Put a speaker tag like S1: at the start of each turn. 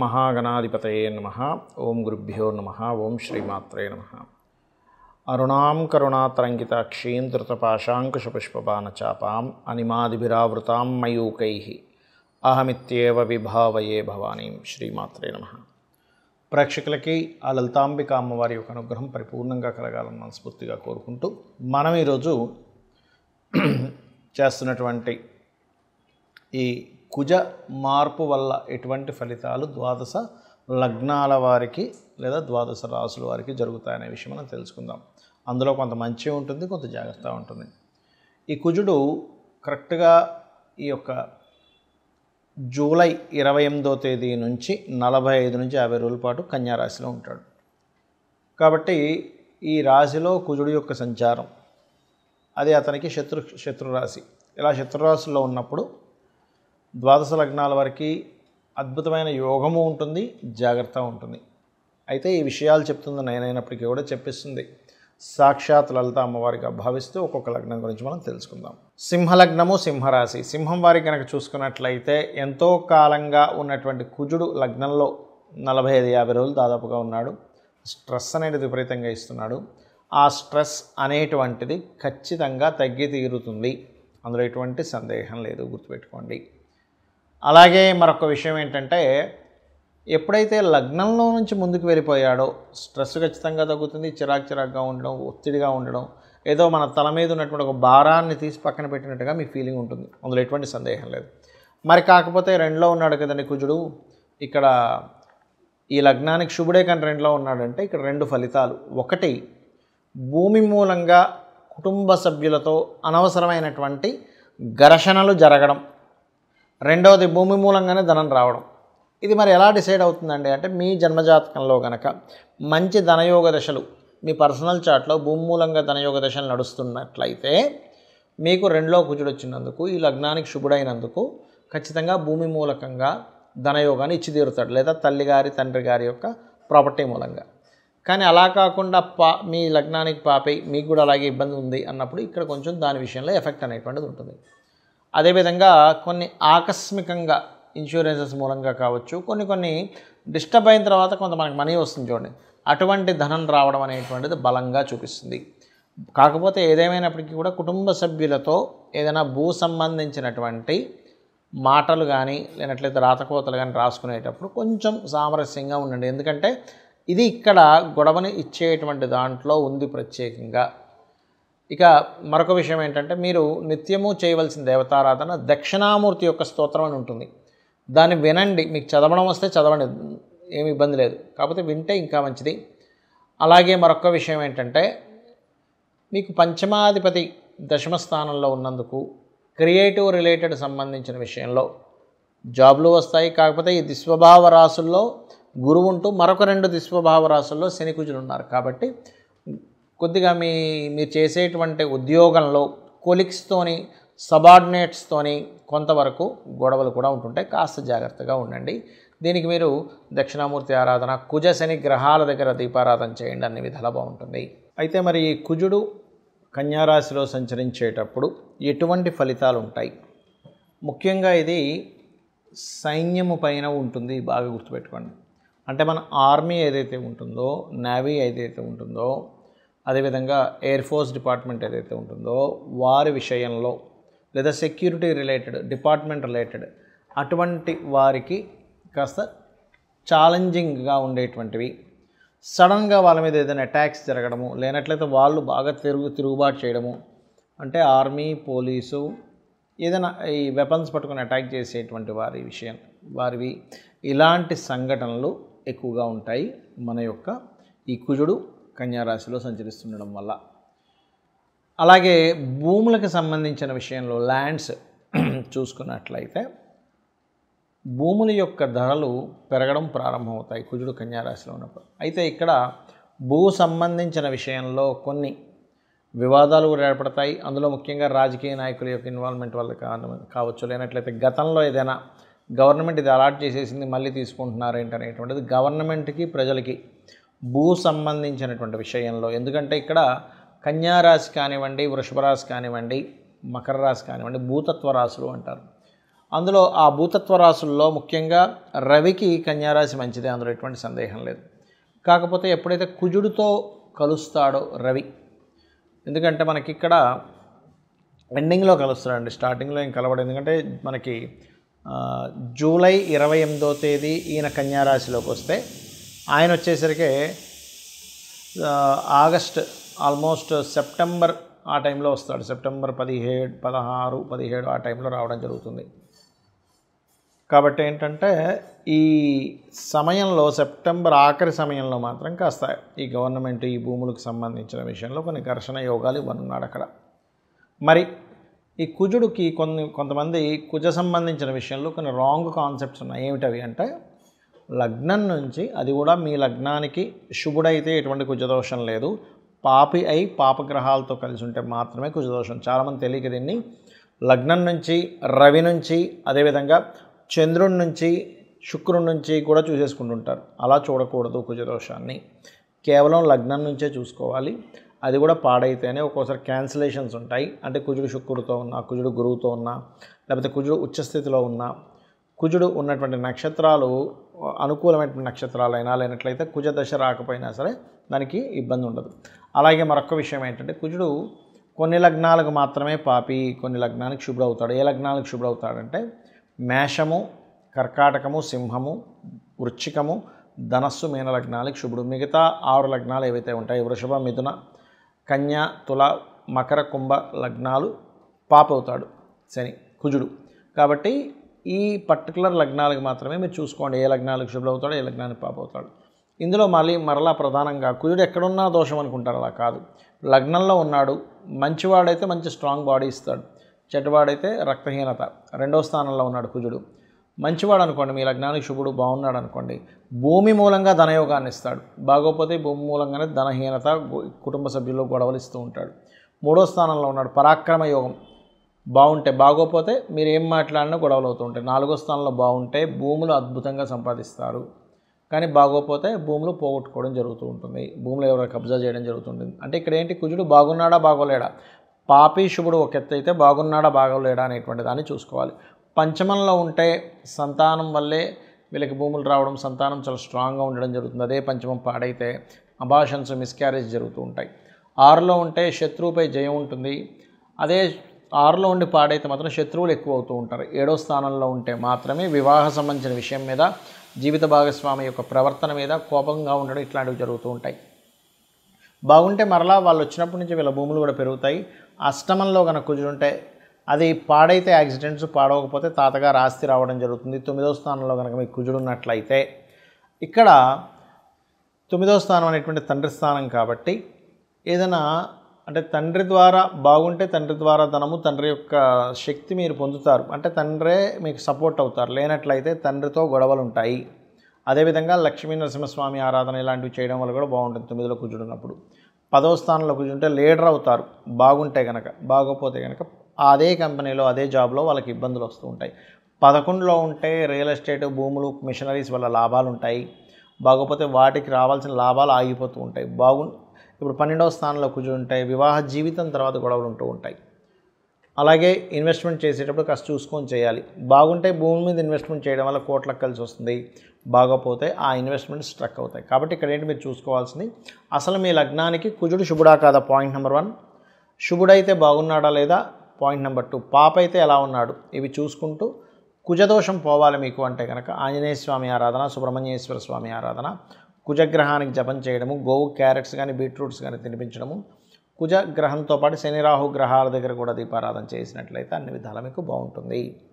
S1: మహాగణాధిపతయే నమః. ఓం గురుభ్యో నమః. ఓం శ్రీమాత్రే నమః. అరుణాం కరుణాతరంగితాక్షీం ధృతపాశాంకుశపుష్పబాణచాపాం అనిమాదిభిరావృతాం మయూకైః అహమిత్యేవ విభావయే భవానీం. శ్రీమాత్రే నమః. ప్రేక్షకులకి ఆ లలితాంబిక అమ్మవారి యొక్క అనుగ్రహం పరిపూర్ణంగా కలగాలని మనస్ఫూర్తిగా కోరుకుంటూ మనం ఈరోజు చేస్తున్నటువంటి ఈ కుజ మార్పు వల్ల ఎటువంటి ఫలితాలు ద్వాదశ లగ్నాల వారికి లేదా ద్వాదశ రాసుల వారికి జరుగుతాయనే విషయం మనం తెలుసుకుందాం. అందులో కొంత మంచి ఉంటుంది, కొంత జాగ్రత్త ఉంటుంది. ఈ కుజుడు కరెక్ట్గా ఈ యొక్క జూలై 28వ తేదీ నుంచి 45 నుంచి 50 రోజుల పాటు కన్యా రాశిలో ఉంటాడు. కాబట్టి ఈ రాశిలో కుజుడు యొక్క సంచారం అది అతనికి శత్రు రాశి. ఇలా శత్రురాశిలో ఉన్నప్పుడు ద్వాదశ లగ్నాల వారికి అద్భుతమైన యోగము ఉంటుంది, జాగ్రత్త ఉంటుంది. అయితే ఈ విషయాలు చెప్తుంది నేనైనప్పటికీ కూడా చెప్పిస్తుంది సాక్షాత్ లలిత అమ్మవారిగా భావిస్తూ ఒక్కొక్క లగ్నం గురించి మనం తెలుసుకుందాం. సింహలగ్నము, సింహరాశి. సింహం వారికి కనుక చూసుకున్నట్లయితే ఎంతో కాలంగా ఉన్నటువంటి కుజుడు లగ్నంలో 45-50 రోజులు దాదాపుగా ఉన్నాడు. స్ట్రెస్ అనేది విపరీతంగా ఇస్తున్నాడు. ఆ స్ట్రెస్ అనేటువంటిది ఖచ్చితంగా తగ్గి తీరుతుంది, అందులో ఎటువంటి సందేహం లేదు, గుర్తుపెట్టుకోండి. అలాగే మరొక విషయం ఏంటంటే, ఎప్పుడైతే లగ్నంలో నుంచి ముందుకు వెళ్ళిపోయాడో స్ట్రెస్ ఖచ్చితంగా తగ్గుతుంది. చిరాకుగా ఉండడం, ఒత్తిడిగా ఉండడం, ఏదో మన తల మీద ఉన్నటువంటి ఒక భారాన్ని తీసి పక్కన పెట్టినట్టుగా మీ ఫీలింగ్ ఉంటుంది, అందులో ఎటువంటి సందేహం లేదు. మరి కాకపోతే 2లో ఉన్నాడు కదండి కుజుడు. ఇక్కడ ఈ లగ్నానికి శుభుడే కానీ 2లో ఉన్నాడంటే ఇక్కడ 2 ఫలితాలు. ఒకటి, భూమి మూలంగా కుటుంబ సభ్యులతో అనవసరమైనటువంటి ఘర్షణలు జరగడం. రెండవది, భూమి మూలంగానే ధనం రావడం. ఇది మరి ఎలా డిసైడ్ అవుతుందండి అంటే, మీ జన్మజాతకంలో కనుక మంచి ధనయోగ దశలు మీ పర్సనల్ చార్ట్లో భూమి మూలంగా ధనయోగ దశలు నడుస్తున్నట్లయితే మీకు 2లో కుజుడు వచ్చినందుకు, ఈ లగ్నానికి శుభుడైనందుకు ఖచ్చితంగా భూమి మూలకంగా ధనయోగాన్ని ఇచ్చి తీరుతాడు, లేదా తల్లిగారి తండ్రి గారి యొక్క ప్రాపర్టీ మూలంగా. కానీ అలా కాకుండా మీ లగ్నానికి పాపై మీకు కూడా అలాగే ఇబ్బంది ఉంది అన్నప్పుడు ఇక్కడ కొంచెం దాని విషయంలో ఎఫెక్ట్ అనేటువంటిది ఉంటుంది. అదేవిధంగా కొన్ని ఆకస్మికంగా ఇన్సూరెన్సెస్ మూలంగా కావచ్చు, కొన్ని డిస్టర్బ్ అయిన తర్వాత కొంత మనకి మనీ వస్తుంది చూడండి, అటువంటి ధనం రావడం అనేటువంటిది బలంగా చూపిస్తుంది. కాకపోతే ఏదేమైనప్పటికీ కూడా కుటుంబ సభ్యులతో ఏదైనా భూ సంబంధించినటువంటి మాటలు కానీ లేనట్లయితే రాతకోతలు కానీ రాసుకునేటప్పుడు కొంచెం సామరస్యంగా ఉండండి. ఎందుకంటే ఇది ఇక్కడ గొడవని ఇచ్చేటువంటి దాంట్లో ఉంది ప్రత్యేకంగా. ఇక మరొక విషయం ఏంటంటే, మీరు నిత్యము చేయవలసిన దేవతారాధన దక్షిణామూర్తి యొక్క స్తోత్రం అని ఉంటుంది. దాన్ని వినండి, మీకు చదవడం వస్తే చదవండి, ఏమి ఇబ్బంది లేదు, కాకపోతే వింటే ఇంకా మంచిది. అలాగే మరొక విషయం ఏంటంటే, మీకు పంచమాధిపతి దశమ స్థానంలో ఉన్నందుకు క్రియేటివ్ రిలేటెడ్ సంబంధించిన విషయంలో జాబ్లు వస్తాయి. కాకపోతే ఈ దిస్వభావ రాసుల్లో గురువు ఉంటూ మరొక 2 దిస్వభావ రాసుల్లో శని కుజులు ఉన్నారు. కాబట్టి కొద్దిగా మీరు చేసేటువంటి ఉద్యోగంలో కొలిగ్స్తోని, సబార్డినేట్స్తోని కొంతవరకు గొడవలు కూడా ఉంటుంటాయి, కాస్త జాగ్రత్తగా ఉండండి. దీనికి మీరు దక్షిణామూర్తి ఆరాధన, కుజ శని గ్రహాల దగ్గర దీపారాధన చేయండి, అన్ని విధాలా బాగుంటుంది. అయితే మరి ఈ కుజుడు కన్యారాశిలో సంచరించేటప్పుడు ఎటువంటి ఫలితాలు ఉంటాయి? ముఖ్యంగా ఇది సైన్యము పైన ఉంటుంది, బాగా గుర్తుపెట్టుకోండి. అంటే మన ఆర్మీ ఏదైతే ఉంటుందో, నేవీ ఏదైతే ఉంటుందో, అదేవిధంగా ఎయిర్ ఫోర్స్ డిపార్ట్మెంట్ ఏదైతే ఉంటుందో వారి విషయంలో, లేదా సెక్యూరిటీ రిలేటెడ్ డిపార్ట్మెంట్ రిలేటెడ్ అటువంటి వారికి కాస్త ఛాలెంజింగ్గా ఉండేటువంటివి, సడన్గా వాళ్ళ మీద ఏదైనా అటాక్స్ జరగడము, లేనట్లయితే వాళ్ళు బాగా తిరుగుబాటు చేయడము, అంటే ఆర్మీ, పోలీసు ఏదైనా ఈ వెపన్స్ పట్టుకొని అటాక్ చేసేటువంటి వారివి ఇలాంటి సంఘటనలు ఎక్కువగా ఉంటాయి మన యొక్క ఈ కుజుడు కన్యారాశిలో సంచరిస్తుండడం వల్ల. అలాగే భూములకు సంబంధించిన విషయంలో ల్యాండ్స్ చూసుకున్నట్లయితే భూముల యొక్క ధరలు పెరగడం ప్రారంభమవుతాయి కుజుడు కన్యారాశిలో ఉన్నప్పుడు. అయితే ఇక్కడ భూ సంబంధించిన విషయంలో కొన్ని వివాదాలు కూడా ఏర్పడతాయి. అందులో ముఖ్యంగా రాజకీయ నాయకుల యొక్క ఇన్వాల్వ్మెంట్ వల్ల కావచ్చు, లేనట్లయితే గతంలో ఏదైనా గవర్నమెంట్ ఇది అలాట్ చేసేసింది మళ్ళీ తీసుకుంటున్నారు ఏంటనేటువంటిది గవర్నమెంట్కి ప్రజలకి భూ సంబంధించినటువంటి విషయంలో. ఎందుకంటే ఇక్కడ కన్యారాశి కానివ్వండి, వృషభ రాశి కానివ్వండి, మకర రాశి కానివ్వండి, భూతత్వ రాశులు అంటారు. అందులో ఆ భూతత్వ రాశుల్లో ముఖ్యంగా రవికి కన్యారాశి మంచిదే, అందులో ఎటువంటి సందేహం లేదు. కాకపోతే ఎప్పుడైతే కుజుడితో కలుస్తాడో రవి, ఎందుకంటే మనకి ఇక్కడ ఎండింగ్లో కలుస్తాడండి, స్టార్టింగ్లో ఏం కలవడు. ఎందుకంటే మనకి జూలై 28వ తేదీ ఈయన కన్యారాశిలోకి వస్తే ఆయన వచ్చేసరికి ఆగస్ట్ ఆల్మోస్ట్ సెప్టెంబర్ ఆ టైంలో వస్తాడు. సెప్టెంబర్ 17, 16, 17 ఆ టైంలో రావడం జరుగుతుంది. కాబట్టి ఏంటంటే ఈ సమయంలో సెప్టెంబర్ ఆఖరి సమయంలో మాత్రం కాస్త ఈ గవర్నమెంట్ ఈ భూములకు సంబంధించిన విషయంలో కొన్ని ఘర్షణ యోగాలు ఇవ్వనున్నాడు అక్కడ. మరి ఈ కుజుడికి కొంతమంది కుజ సంబంధించిన విషయంలో కొన్ని రాంగ్ కాన్సెప్ట్స్ ఉన్నాయి. ఏమిటవి అంటే లగ్నం నుంచి, అది కూడా మీ లగ్నానికి శుభుడైతే ఎటువంటి కుజదోషం లేదు, పాపి అయి పాపగ్రహాలతో కలిసి ఉంటే మాత్రమే కుజదోషం. చాలామంది తెలియక దీన్ని లగ్నం నుంచి, రవి నుంచి, అదేవిధంగా చంద్రుడి నుంచి, శుక్రుడి నుంచి కూడా చూసేసుకుంటుంటారు. అలా చూడకూడదు కుజదోషాన్ని, కేవలం లగ్నం నుంచే చూసుకోవాలి. అది కూడా పాడైతేనే ఒక్కోసారి క్యాన్సిలేషన్స్ ఉంటాయి. అంటే కుజుడు శుక్రుడితో ఉన్నా, కుజుడు గురువుతో ఉన్నా, లేకపోతే కుజుడు ఉచ్చస్థితిలో ఉన్నా, కుజుడు ఉన్నటువంటి నక్షత్రాలు అనుకూలమైనటువంటి నక్షత్రాలైనా లేనట్లయితే కుజ దశ రాకపోయినా సరే దానికి ఇబ్బంది ఉండదు. అలాగే మరొక విషయం ఏంటంటే కుజుడు కొన్ని లగ్నాలకు మాత్రమే పాపి, కొన్ని లగ్నాలకు శుభ్రుడు అవుతాడు. ఏ లగ్నాలకు శుభ్రుడు అవుతాడంటే మేషము, కర్కాటకము, సింహము, వృశ్చికము, ధనస్సు, మీన లగ్నాలకు శుభుడు. మిగతా 6 లగ్నాలు ఏవైతే ఉంటాయి, వృషభ, మిథున, కన్య, తుల, మకర, కుంభ లగ్నాలు పాప అవుతాడు శని, కుజుడు. కాబట్టి ఈ పర్టికులర్ లగ్నాలకు మాత్రమే మీరు చూసుకోండి ఏ లగ్నాలకు శుభుడు అవుతాడో, ఏ లగ్నానికి పాప అవుతాడు. ఇందులో మరలా ప్రధానంగా కుజుడు ఎక్కడున్నా దోషం అనుకుంటారు, అలా కాదు. లగ్నంలో ఉన్నాడు, మంచివాడైతే మంచి స్ట్రాంగ్ బాడీ ఇస్తాడు, చెడ్డవాడైతే రక్తహీనత. 2వ స్థానంలో ఉన్నాడు కుజుడు. మంచివాడు అనుకోండి, మీ లగ్నానికి శుభుడు బాగున్నాడు అనుకోండి, భూమి మూలంగా ధనయోగాన్ని ఇస్తాడు. బాగోపోతే భూమి మూలంగానే ధనహీనత, కుటుంబ సభ్యుల్లో గొడవలు ఇస్తూ ఉంటాడు. 3వ స్థానంలో ఉన్నాడు, పరాక్రమ యోగం బాగుంటే, బాగోపోతే మీరు ఏం మాట్లాడినా గొడవలు అవుతూ ఉంటాయి. 4వ స్థానంలో బాగుంటే భూములు అద్భుతంగా సంపాదిస్తారు, కానీ బాగోపోతే భూములు పోగొట్టుకోవడం జరుగుతూ ఉంటుంది, భూములు ఎవరైనా కబ్జా చేయడం జరుగుతుంటుంది. అంటే ఇక్కడ ఏంటి, కుజుడు బాగున్నాడా బాగోలేడా, పాపి శుభుడు ఒక ఎత్తు అయితే బాగున్నాడా బాగోలేడా అనేటువంటి దాన్ని చూసుకోవాలి. పంచమంలో ఉంటే సంతానం వల్లే వీళ్ళకి భూములు రావడం, సంతానం చాలా స్ట్రాంగ్గా ఉండడం జరుగుతుంది. అదే పంచమం పాడైతే అబాషన్స్, మిస్క్యారేజ్ జరుగుతూ ఉంటాయి. 6లో ఉంటే శత్రువుపై జయం ఉంటుంది. అదే 6లో ఉండి పాడైతే మాత్రం శత్రువులు ఎక్కువ అవుతూ ఉంటారు. 7వ స్థానంలో ఉంటే మాత్రమే వివాహ సంబంధించిన విషయం మీద, జీవిత భాగస్వామి యొక్క ప్రవర్తన మీద కోపంగా ఉండడం, ఇట్లాంటివి జరుగుతూ ఉంటాయి. బాగుంటే మరలా వాళ్ళు వచ్చినప్పటి నుంచి వీళ్ళ భూములు కూడా పెరుగుతాయి. అష్టమంలో కనుక కుజుంటే అది పాడైతే యాక్సిడెంట్స్, పాడవకపోతే తాతగారు ఆస్తి రావడం జరుగుతుంది. 9వ స్థానంలో కనుక మీకు కుజుడు ఉన్నట్లయితే, ఇక్కడ 9వ స్థానం అనేటువంటి తండ్రి స్థానం కాబట్టి ఏదైనా అంటే తండ్రి ద్వారా బాగుంటే తండ్రి ద్వారా ధనము, తండ్రి యొక్క శక్తి మీరు పొందుతారు, అంటే తండ్రే మీకు సపోర్ట్ అవుతారు. లేనట్లయితే తండ్రితో గొడవలు ఉంటాయి. అదేవిధంగా లక్ష్మీ నరసింహస్వామి ఆరాధన ఇలాంటివి చేయడం వల్ల కూడా బాగుంటుంది 9లో కుజుడు ఉన్నప్పుడు. 10వ స్థానంలో కుజుంటే లీడర్ అవుతారు బాగుంటే కనుక, బాగోపోతే కనుక అదే కంపెనీలో అదే జాబ్లో వాళ్ళకి ఇబ్బందులు వస్తూ ఉంటాయి. 11లో ఉంటే రియల్ ఎస్టేట్, భూములు, మిషనరీస్ వల్ల లాభాలు ఉంటాయి, బాగోపోతే వాటికి రావాల్సిన లాభాలు ఆగిపోతూ ఉంటాయి. ఇప్పుడు 12వ స్థానంలో కుజుడు ఉంటాయి, వివాహ జీవితం తర్వాత గొడవలు ఉంటూ ఉంటాయి. అలాగే ఇన్వెస్ట్మెంట్ చేసేటప్పుడు కాస్త చూసుకొని చేయాలి. బాగుంటే భూమి మీద ఇన్వెస్ట్మెంట్ చేయడం వల్ల కోట్లకు కలిసి వస్తుంది, బాగోపోతే ఆ ఇన్వెస్ట్మెంట్ స్ట్రక్ అవుతాయి. కాబట్టి ఇక్కడ ఏంటి మీరు చూసుకోవాల్సింది, అసలు మీ లగ్నానికి కుజుడు శుభుడా కాదా, పాయింట్ నెంబర్ 1. శుభుడైతే బాగున్నాడా లేదా, పాయింట్ నెంబర్ 2. పాప అయితే ఎలా ఉన్నాడు, ఇవి చూసుకుంటూ కుజదోషం పోవాలి మీకు అంటే కనుక ఆంజనేయ స్వామి ఆరాధన, సుబ్రహ్మణ్యేశ్వర స్వామి ఆరాధన, కుజగ్రహానికి జపం చేయడము, గోవు క్యారెట్స్ కానీ బీట్రూట్స్ కానీ తినిపించడము, కుజగ్రహంతో పాటు శని రాహు గ్రహాల దగ్గర కూడా దీపారాధన చేసినట్లయితే అన్ని విధాలా మీకు బాగుంటుంది.